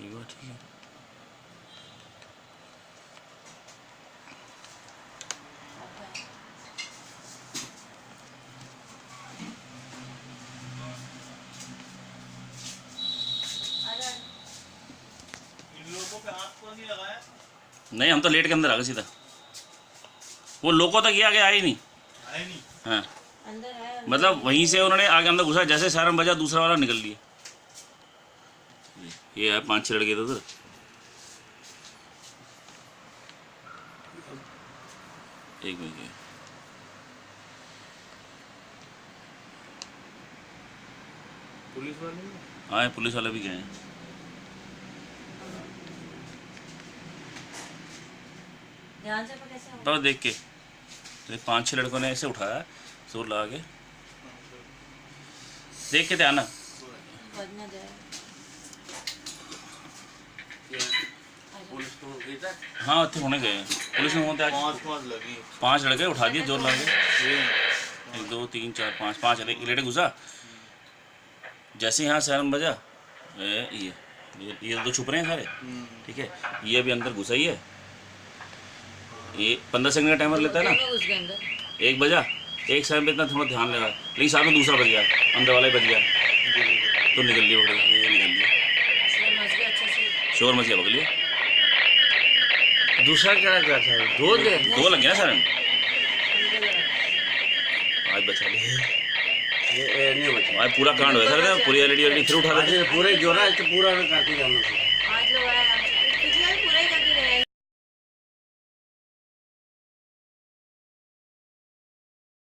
ठीक है, ठीक है। इन लोगों पे हाथ तो नहीं लगाया? नहीं, हम तो लेट के अंदर आ गए सीधा। वो लोगों तक ये आगे आए ही नहीं। आए नहीं। हाँ, अंदर है, मतलब वहीं से उन्होंने आगे अंदर घुसा, जैसे सायरन बजा दूसरा वाला निकल लिया। ये है 5-6 लड़के थे उधर। एक मिनट, पुलिस वाले हाँ पुलिस वाले भी गए हैं। ध्यान से पकड़ से तब देख के तो 5-6 लड़कों ने ऐसे उठाया, जोर लगा के। देख के ध्यान ना। बजना जाए। पुलिस को गई था। हाँ थे होने गए, पुलिस ने होते आज 5 लगी। 5 लड़के उठा दिए जोर लगा के। ये 1 2 3 4 5 लेटे घुसा। जैसे यहाँ सायरन बजा, ये तो छुप रहे हैं सारे, ठीक है। ये अभी अंदर घुसा ही है। ये 15 सेकंड का टाइमर लेता है ना। उसके अंदर 1 बजा, 1 सेकंड पे इतना थोड़ा ध्यान लगा, लेकिन साथ में दूसरा बज गया, अंदर वाला ही बज गया तो निकल लिया पकड़ के, ये निकल लिया। मच गया अच्छे से। शोर मच गया, पकड़ लिया। दूसरा क्या था? 2 थे। 2 लग गया सायरन। आज बचा ले, ये नहीं बचा। आज पूरा कांड हुआ सर, पूरी एलईडी फिर उठा देते। पूरे जोरा पूरा करके जाना था।